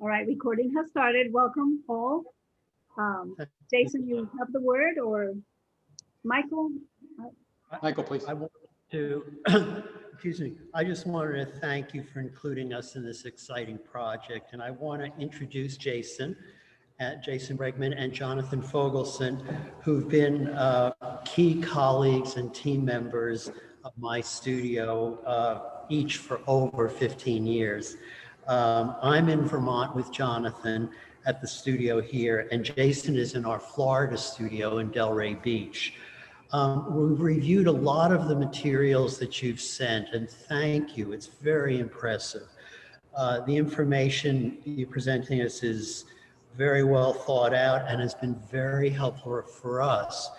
All right, recording has started. Welcome all. Jason, you have the word, or Michael? Michael, please. I want to, excuse me, I just wanted to thank you for including us in this exciting project. And I want to introduce Jason Bregman and Jonathan Fogelson, who've been key colleagues and team members of my studio, each for over 15 years. I'm in Vermont with Jonathan at the studio here, and Jason is in our Florida studio in Delray Beach. We've reviewed a lot of the materials that you've sent, and thank you. It's very impressive. The information you're presenting us is very well thought out and has been very helpful for us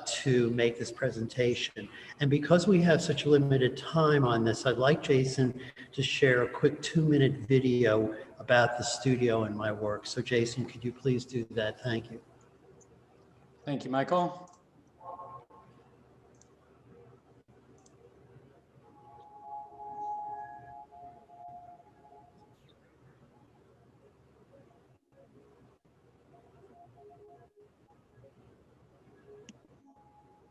to make this presentation. And because we have such a limited time on this, I'd like Jason to share a quick 2-minute video about the studio and my work. So Jason, could you please do that? Thank you. Thank you, Michael.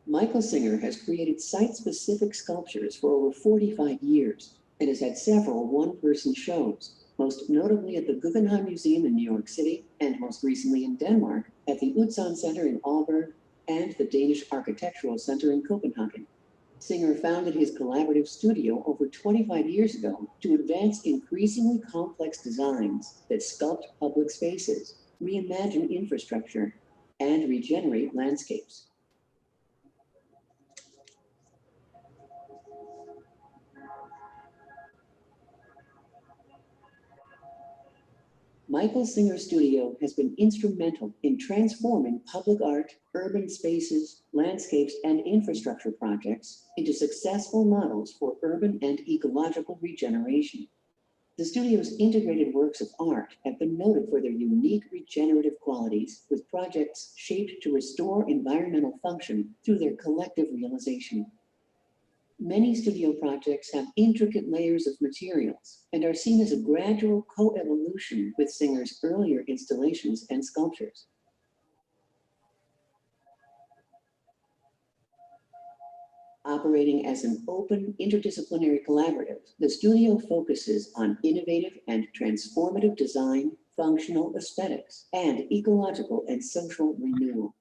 Michael Singer has created site-specific sculptures for over 45 years and has had several one-person shows, most notably at the Guggenheim Museum in New York City and most recently in Denmark at the Utzon Center in Aalborg and the Danish Architectural Center in Copenhagen. Singer founded his collaborative studio over 25 years ago to advance increasingly complex designs that sculpt public spaces, reimagine infrastructure, and regenerate landscapes. Michael Singer Studio has been instrumental in transforming public art, urban spaces, landscapes, and infrastructure projects into successful models for urban and ecological regeneration. The studio's integrated works of art have been noted for their unique regenerative qualities, with projects shaped to restore environmental function through their collective realization. Many studio projects have intricate layers of materials and are seen as a gradual co-evolution with Singer's earlier installations and sculptures. Operating as an open, interdisciplinary collaborative, the studio focuses on innovative and transformative design, functional aesthetics, and ecological and social renewal.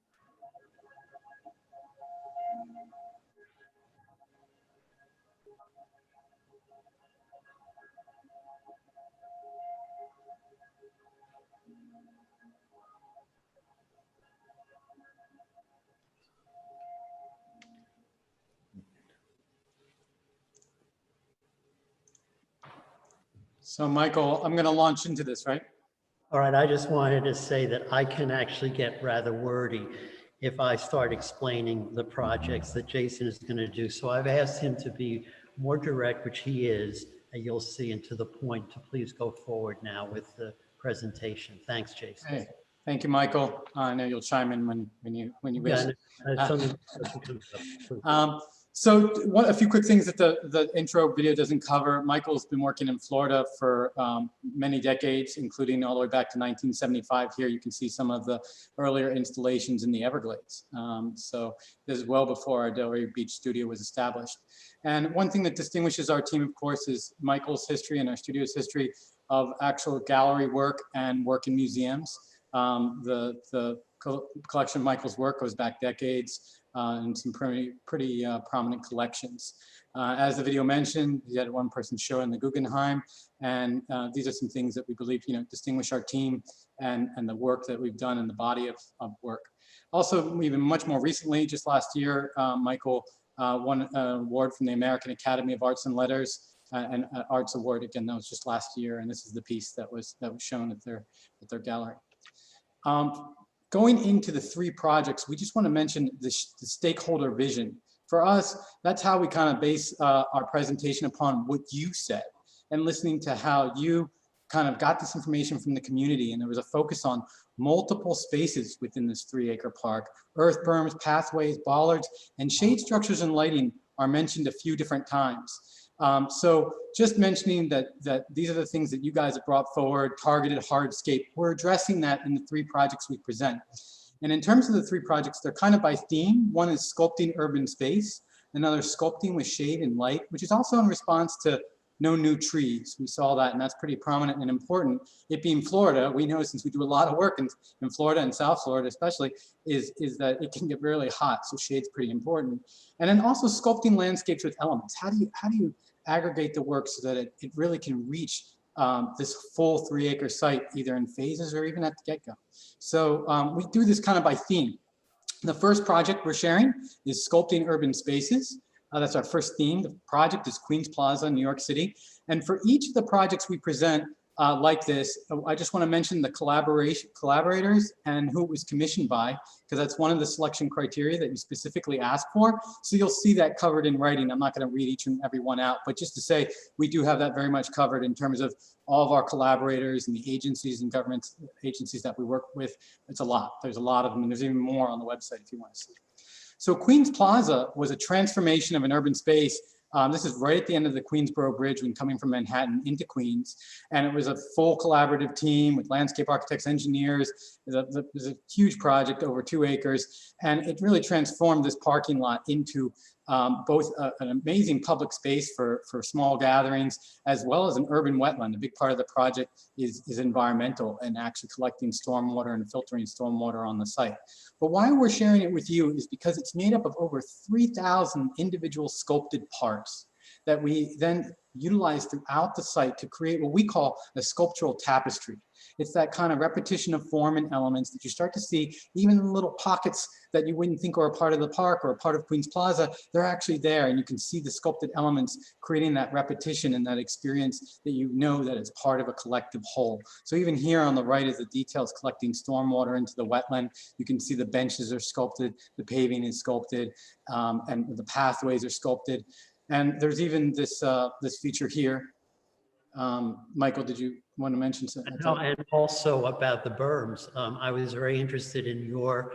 So Michael, I'm going to launch into this, right? All right, I just wanted to say that I can actually get rather wordy if I start explaining the projects that Jason is going to do. So I've asked him to be more direct, which he is, and you'll see, and to the point, to please go forward now with the presentation. Thanks, Jason. Hey, thank you, Michael. I know you'll chime in when you wish. So a few quick things that the intro video doesn't cover. Michael's been working in Florida for many decades, including all the way back to 1975. Here you can see some of the earlier installations in the Everglades. So this is well before our Delray Beach studio was established. And one thing that distinguishes our team, of course, is Michael's history and our studio's history of actual gallery work and work in museums. The collection of Michael's work goes back decades. And some pretty prominent collections. As the video mentioned, he had a one-person show in the Guggenheim, and these are some things that we believe distinguish our team and the work that we've done in the body of work. Also, even much more recently, just last year, Michael won an award from the American Academy of Arts and Letters, an Arts Award. Again, that was just last year, and this is the piece that was shown at their gallery. Going into the three projects, we just want to mention the stakeholder vision. For us, that's how we kind of base our presentation upon what you said and listening to how you kind of got this information from the community. And there was a focus on multiple spaces within this 3-acre park. Earth berms, pathways, bollards, and shade structures and lighting are mentioned a few different times. So just mentioning that these are the things that you guys have brought forward, targeted hardscape. We're addressing that in the 3 projects we present. And in terms of the 3 projects, they're kind of by theme. One is sculpting urban space, another sculpting with shade and light, which is also in response to no new trees. We saw that, and that's pretty prominent and important. It being Florida, we know, since we do a lot of work in Florida and South Florida especially, is that it can get really hot, so shade's pretty important. And then also sculpting landscapes with elements. How do you aggregate the work so that it really can reach this full 3-acre site, either in phases or even at the get-go? So we do this kind of by theme. The first project we're sharing is sculpting urban spaces. That's our first theme. The project is Queens Plaza, New York City. And for each of the projects we present like this, I just want to mention the collaborators and who it was commissioned by, because that's one of the selection criteria that you specifically ask for. So you'll see that covered in writing. I'm not going to read each and every one out, but just to say we do have that very much covered in terms of all of our collaborators and the agencies and government agencies that we work with. It's a lot. There's a lot of them, and there's even more on the website if you want to see. So Queens Plaza was a transformation of an urban space. This is right at the end of the Queensboro Bridge when coming from Manhattan into Queens. And it was a full collaborative team with landscape architects, engineers. It was a huge project, over 2 acres. And it really transformed this parking lot into both an amazing public space for small gatherings, as well as an urban wetland. A big part of the project is environmental and actually collecting stormwater and filtering stormwater on the site. But why we're sharing it with you is because it's made up of over 3,000 individual sculpted parts that we then utilize throughout the site to create what we call a sculptural tapestry. It's that kind of repetition of form and elements that you start to see even in little pockets that you wouldn't think are a part of the park or a part of Queens Plaza. They're actually there, and you can see the sculpted elements creating that repetition and that experience that you know that it's part of a collective whole. So even here on the right is the details collecting stormwater into the wetland. You can see the benches are sculpted, the paving is sculpted, and the pathways are sculpted. And there's even this this feature here. Michael, did you want to mention something? No, and also about the berms. I was very interested in your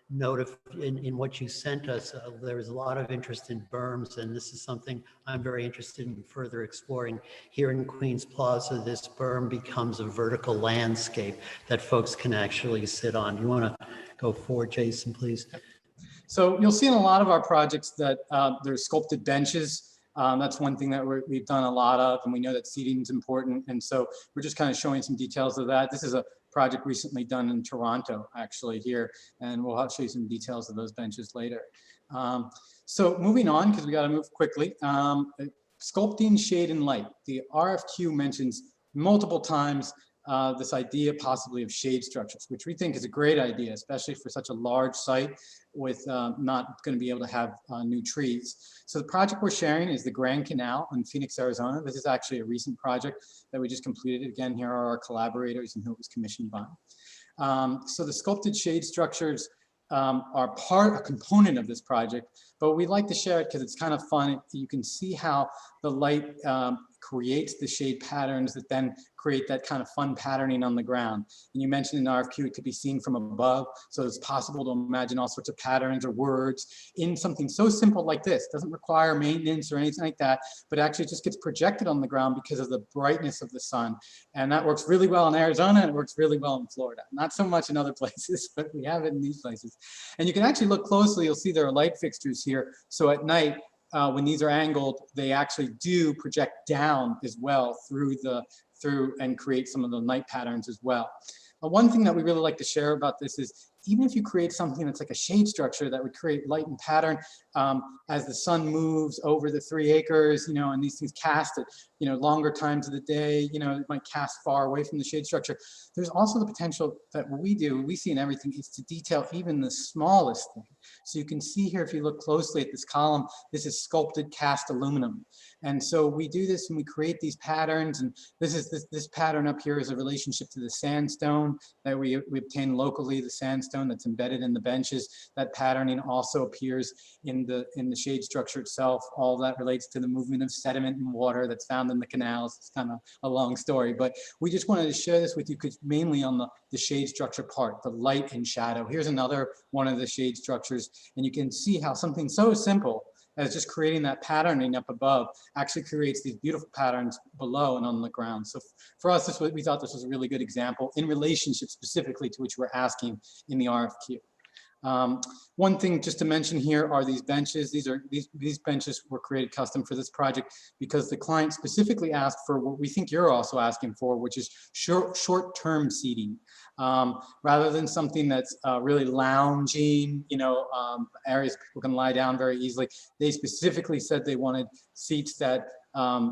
note in what you sent us. There was a lot of interest in berms, and this is something I'm very interested in further exploring. Here in Queens Plaza, this berm becomes a vertical landscape that folks can actually sit on. You want to go forward, Jason, please? So you'll see in a lot of our projects that there's sculpted benches. That's one thing that we've done a lot of, and we know that seating is important. And so we're just kind of showing some details of that. This is a project recently done in Toronto, actually here, and we'll show you some details of those benches later. So moving on, because we got to move quickly, sculpting shade and light. The RFQ mentions multiple times this idea possibly of shade structures, which we think is a great idea, especially for such a large site with not going to be able to have new trees. So the project we're sharing is the Grand Canal in Phoenix, Arizona. This is actually a recent project that we just completed. Again, here are our collaborators and who it was commissioned by. So the sculpted shade structures are a component of this project, but we like to share it because it's kind of fun. You can see how the light creates the shade patterns that then create that kind of fun patterning on the ground. And you mentioned in the RFQ, it could be seen from above. So it's possible to imagine all sorts of patterns or words in something so simple like this. It doesn't require maintenance or anything like that, but actually it just gets projected on the ground because of the brightness of the sun. And that works really well in Arizona, and it works really well in Florida. Not so much in other places, but we have it in these places. And you can actually look closely, you'll see there are light fixtures here. So at night, when these are angled, they actually do project down as well through and create some of the night patterns as well. One thing that we really like to share about this is even if you create something that's like a shade structure that would create light and pattern as the sun moves over the 3 acres, you know, and these things cast at, you know, longer times of the day, you know, it might cast far away from the shade structure. There's also the potential that what we see in everything is to detail even the smallest thing. So you can see here, if you look closely at this column, this is sculpted cast aluminum. And so we do this and we create these patterns, and this pattern up here is a relationship to the sandstone that we obtain locally, the sandstone that's embedded in the benches. That patterning also appears in the shade structure itself. All that relates to the movement of sediment and water that's found in the canals. It's kind of a long story, but we just wanted to share this with you because mainly on the shade structure part, the light and shadow. Here's another one of the shade structures, and you can see how something so simple as just creating that patterning up above actually creates these beautiful patterns below and on the ground. So for us, we thought this was a really good example in relationship specifically to which we're asking in the RFQ. One thing just to mention here are these benches. These benches were created custom for this project because the client specifically asked for what we think you're also asking for, which is short-term seating. Rather than something that's really lounging, areas people can lie down very easily. They specifically said they wanted seats that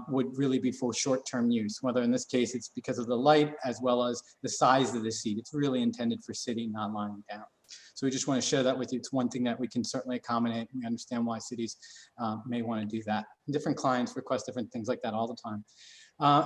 would really be for short-term use, whether in this case it's because of the light as well as the size of the seat. It's really intended for sitting, not lying down. So we just want to share that with you. It's one thing that we can certainly accommodate. We understand why cities may want to do that. Different clients request different things like that all the time.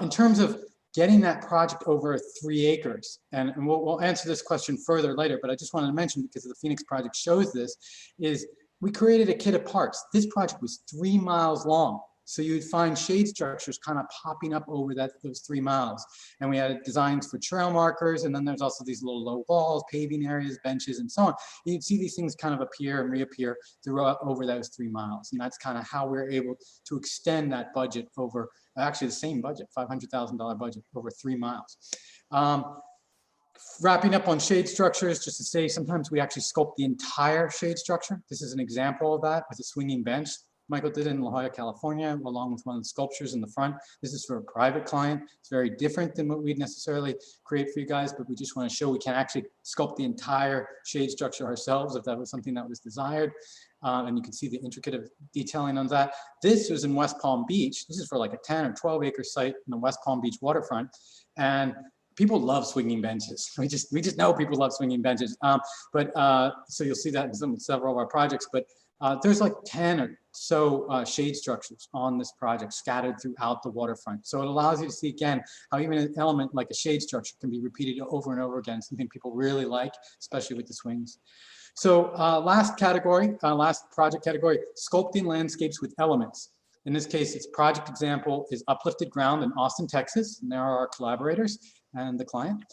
In terms of getting that project over 3 acres, and we'll answer this question further later, but I just wanted to mention, because the Phoenix project shows this, is we created a kit of parts. This project was 3 miles long. So you'd find shade structures kind of popping up over those 3 miles. And we had designs for trail markers, and then there's also these little low walls, paving areas, benches, and so on. You'd see these things kind of appear and reappear throughout over those 3 miles. And that's kind of how we're able to extend that budget over, actually the same budget, $500,000 budget over 3 miles. Wrapping up on shade structures, just to say, sometimes we actually sculpt the entire shade structure. This is an example of that with a swinging bench. Michael did it in La Jolla, California, along with one of the sculptures in the front. This is for a private client. It's very different than what we'd necessarily create for you guys, but we just want to show we can actually sculpt the entire shade structure ourselves if that was something that was desired. And you can see the intricate detailing on that. This was in West Palm Beach. This is for like a 10 or 12 acre site in the West Palm Beach waterfront. And people love swinging benches. We just know people love swinging benches. So you'll see that in several of our projects, but there's like 10 or so shade structures on this project scattered throughout the waterfront. So it allows you to see again how even an element like a shade structure can be repeated over and over again, something people really like, especially with the swings. So last project category, sculpting landscapes with elements. In this case, its project example is Uplifted Ground in Austin, Texas, and there are our collaborators and the client.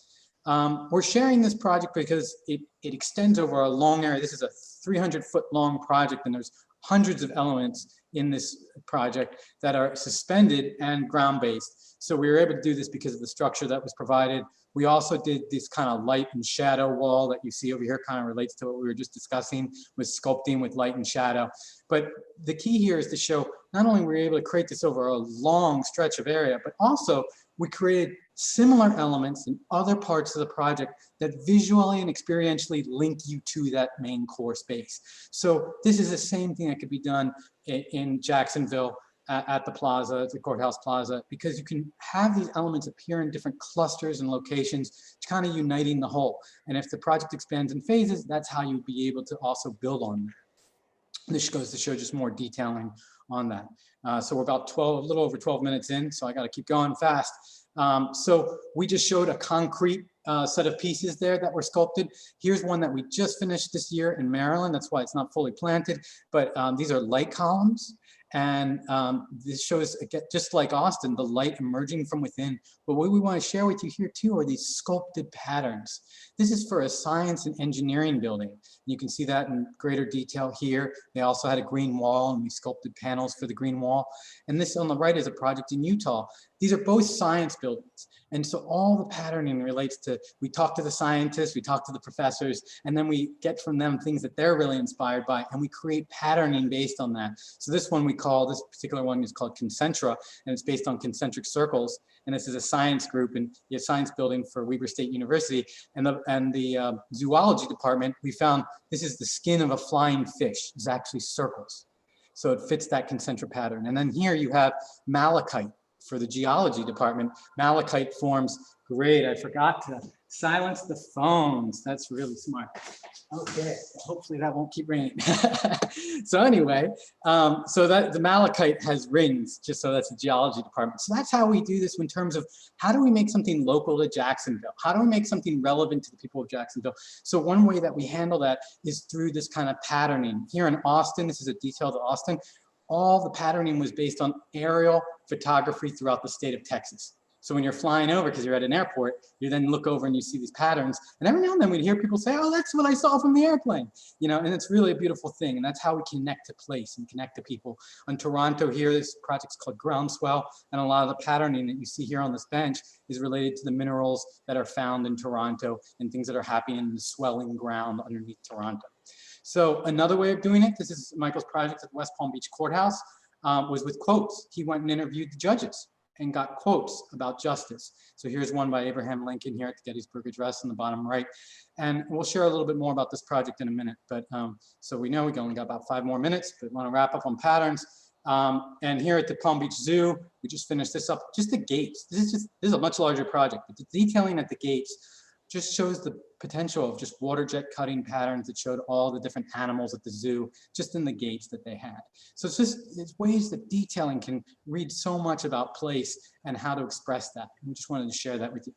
We're sharing this project because it extends over a long area. This is a 300-foot long project, and there's hundreds of elements in this project that are suspended and ground-based. So we were able to do this because of the structure that was provided. We also did this kind of light and shadow wall that you see over here, kind of relates to what we were just discussing with sculpting with light and shadow. But the key here is to show not only were we able to create this over a long stretch of area, but also we created similar elements in other parts of the project that visually and experientially link you to that main core space. So this is the same thing that could be done in Jacksonville at the Plaza, at the Courthouse Plaza, because you can have these elements appear in different clusters and locations, kind of uniting the whole. And if the project expands in phases, that's how you'd be able to also build on that. This goes to show just more detailing on that. So we're about a little over 12 minutes in, so I got to keep going fast. So we just showed a concrete set of pieces there that were sculpted. Here's one that we just finished this year in Maryland. That's why it's not fully planted, but these are light columns. And this shows, again, just like Austin, the light emerging from within. But what we want to share with you here too are these sculpted patterns. This is for a science and engineering building. You can see that in greater detail here. They also had a green wall, and we sculpted panels for the green wall. And this on the right is a project in Utah. These are both science buildings. And so all the patterning relates to, we talk to the scientists, we talk to the professors, and then we get from them things that they're really inspired by, and we create patterning based on that. So this particular one is called Concentra, and it's based on concentric circles. And this is a science group in the science building for Weber State University. And the zoology department, we found this is the skin of a flying fish. It's actually circles. So it fits that concentric pattern. And then here you have malachite. For the geology department, malachite forms, great, I forgot to silence the phones. That's really smart. Okay, hopefully that won't keep ringing. So anyway, so that the malachite has rings, just so that's the geology department. So that's how we do this in terms of how do we make something local to Jacksonville? How do we make something relevant to the people of Jacksonville? So one way that we handle that is through this kind of patterning. Here in Austin, this is a detail to Austin. All the patterning was based on aerial photography throughout the state of Texas. So when you're flying over, because you're at an airport, you then look over and you see these patterns. And every now and then we'd hear people say, oh, that's what I saw from the airplane. You know, and it's really a beautiful thing. And that's how we connect to place and connect to people. On Toronto here, this project's called Groundswell. And a lot of the patterning that you see here on this bench is related to the minerals that are found in Toronto and things that are happening in the swelling ground underneath Toronto. So another way of doing it, this is Michael's project at West Palm Beach Courthouse, was with quotes. He went and interviewed the judges and got quotes about justice. So here's one by Abraham Lincoln here at the Gettysburg Address in the bottom right. And we'll share a little bit more about this project in a minute. But so we know we only got about 5 more minutes, but want to wrap up on patterns. And here at the Palm Beach Zoo, we just finished this up, just the gates. This is a much larger project, but the detailing at the gates just shows the potential of just water jet cutting patterns that showed all the different animals at the zoo, just in the gates that they had. So it's ways that detailing can read so much about place and how to express that. We just wanted to share that with you.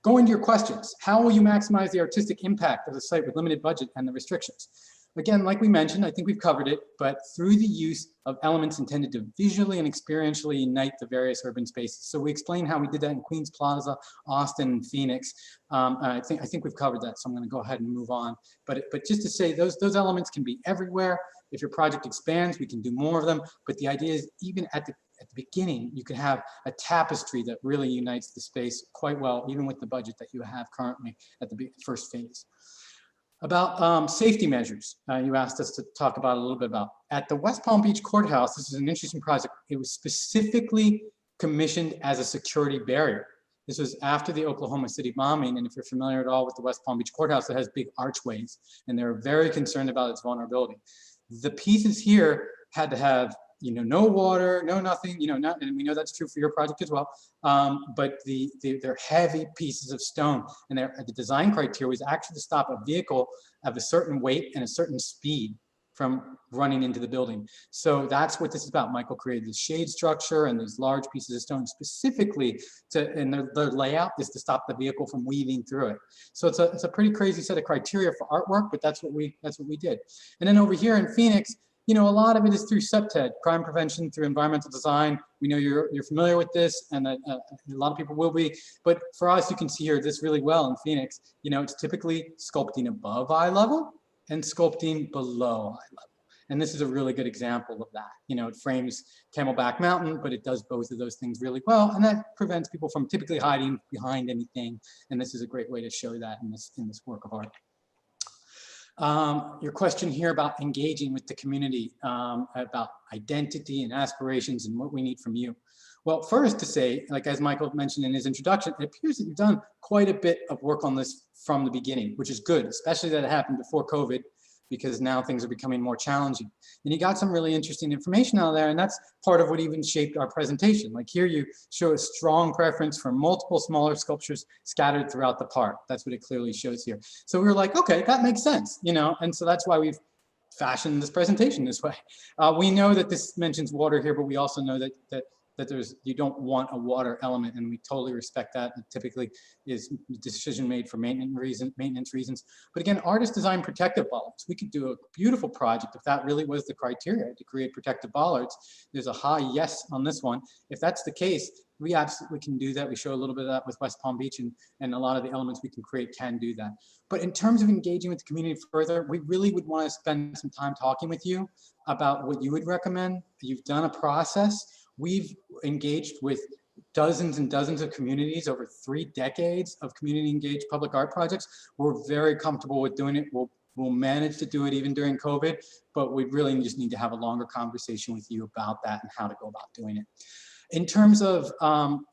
Going to your questions. How will you maximize the artistic impact of the site with limited budget and the restrictions? Again, like we mentioned, I think we've covered it, but through the use of elements intended to visually and experientially unite the various urban spaces. So we explained how we did that in Queens Plaza, Austin, and Phoenix. I think we've covered that, so I'm going to go ahead and move on. But just to say, those elements can be everywhere. If your project expands, we can do more of them. But the idea is, even at the beginning, you could have a tapestry that really unites the space quite well, even with the budget that you have currently at the first phase. About safety measures, you asked us to talk about a little bit about. At the West Palm Beach Courthouse, this is an interesting project. It was specifically commissioned as a security barrier. This was after the Oklahoma City bombing, and if you're familiar at all with the West Palm Beach Courthouse, it has big archways, and they were very concerned about its vulnerability. The pieces here had to have, no water, no nothing, and we know that's true for your project as well. But they're heavy pieces of stone, and the design criteria was actually to stop a vehicle of a certain weight and a certain speed from running into the building. So that's what this is about. Michael created the shade structure and these large pieces of stone specifically and their layout is to stop the vehicle from weaving through it. So it's a pretty crazy set of criteria for artwork, but that's what we did. And then over here in Phoenix, a lot of it is through CPTED, crime prevention through environmental design. We know you're familiar with this, and a lot of people will be. But for us, you can see here this really well in Phoenix. It's typically sculpting above eye level and sculpting below eye level. And this is a really good example of that. It frames Camelback Mountain, but it does both of those things really well, and that prevents people from typically hiding behind anything. And this is a great way to show that in this work of art. Your question here about engaging with the community, about identity and aspirations and what we need from you. Well, first to say, like as Michael mentioned in his introduction, it appears that you've done quite a bit of work on this from the beginning, which is good, especially that it happened before COVID, because now things are becoming more challenging. And you got some really interesting information out there, and that's part of what even shaped our presentation. Like here you show a strong preference for multiple smaller sculptures scattered throughout the park. That's what it clearly shows here. So we were like, okay, that makes sense, and so that's why we've fashioned this presentation this way. We know that this mentions water here, but we also know that you don't want a water element, and we totally respect that. It typically is a decision made for maintenance reasons. But again, artists design protective bollards. We could do a beautiful project if that really was the criteria to create protective bollards. There's a high yes on this one. If that's the case, we absolutely can do that. We show a little bit of that with West Palm Beach, and a lot of the elements we can create can do that. But in terms of engaging with the community further, we really would want to spend some time talking with you about what you would recommend. You've done a process. We've engaged with dozens and dozens of communities over 3 decades of community engaged public art projects. We're very comfortable with doing it. We'll manage to do it even during COVID, but we really just need to have a longer conversation with you about that and how to go about doing it. In terms of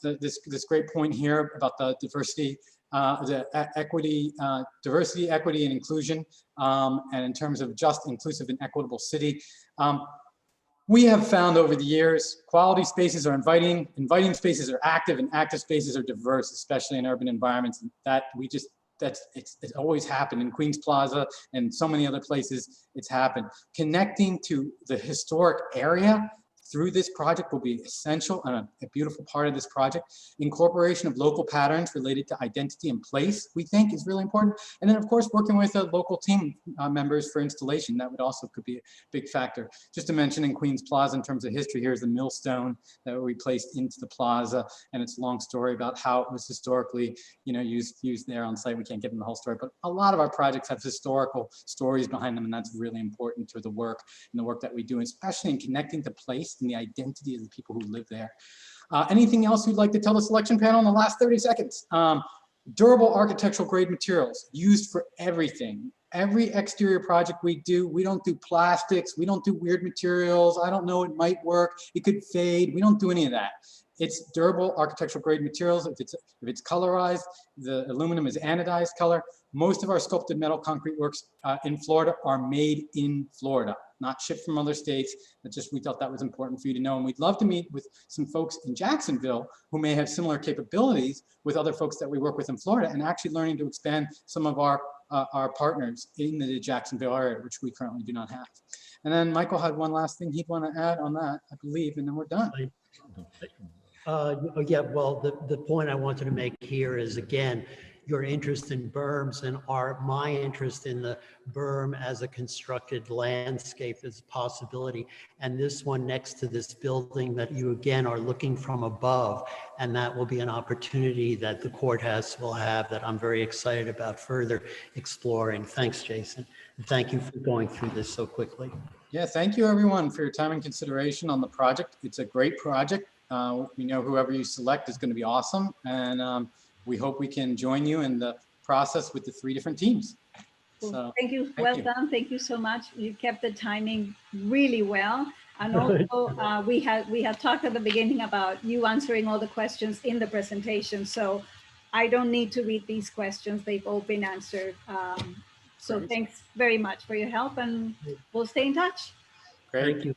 this great point here about the diversity, diversity, equity, and inclusion, and in terms of just, inclusive, and equitable city, we have found over the years, quality spaces are inviting spaces are active, and active spaces are diverse, especially in urban environments. And it's always happened in Queens Plaza and so many other places. It's happened. Connecting to the historic area through this project will be essential and a beautiful part of this project. Incorporation of local patterns related to identity and place, we think, is really important. And then, of course, working with the local team members for installation, that would also could be a big factor. Just to mention in Queens Plaza, in terms of history, here's the millstone that we placed into the plaza, and it's a long story about how it was historically, used there on site. We can't get into the whole story, but a lot of our projects have historical stories behind them, and that's really important to the work and the work that we do, especially in connecting to place and the identity of the people who live there. Anything else you'd like to tell the selection panel in the last 30 seconds? Durable architectural grade materials used for everything. Every exterior project we do, we don't do plastics, we don't do weird materials. I don't know, it might work, it could fade. We don't do any of that. It's durable architectural grade materials. If it's colorized, the aluminum is anodized color. Most of our sculpted metal concrete works in Florida are made in Florida, not shipped from other states. We thought that was important for you to know. And we'd love to meet with some folks in Jacksonville who may have similar capabilities with other folks that we work with in Florida, and actually learning to expand some of our partners in the Jacksonville area, which we currently do not have. And then Michael had one last thing he'd want to add on that, I believe, and then we're done. Yeah, well, the point I wanted to make here is, again, your interest in berms and my interest in the berm as a constructed landscape is a possibility. And this one next to this building that you again are looking from above, and that will be an opportunity that the courthouse will have that I'm very excited about further exploring. Thanks, Jason. And thank you for going through this so quickly. Yeah, thank you everyone for your time and consideration on the project. It's a great project. We know whoever you select is going to be awesome, and we hope we can join you in the process with the 3 different teams. Cool. So, thank you. Well done. Thank you so much. You kept the timing really well. And also, we had talked at the beginning about you answering all the questions in the presentation. So I don't need to read these questions. They've all been answered. So thanks very much for your help, and we'll stay in touch. Great. Thank you.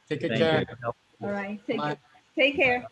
Take good care. You. All right. Take care.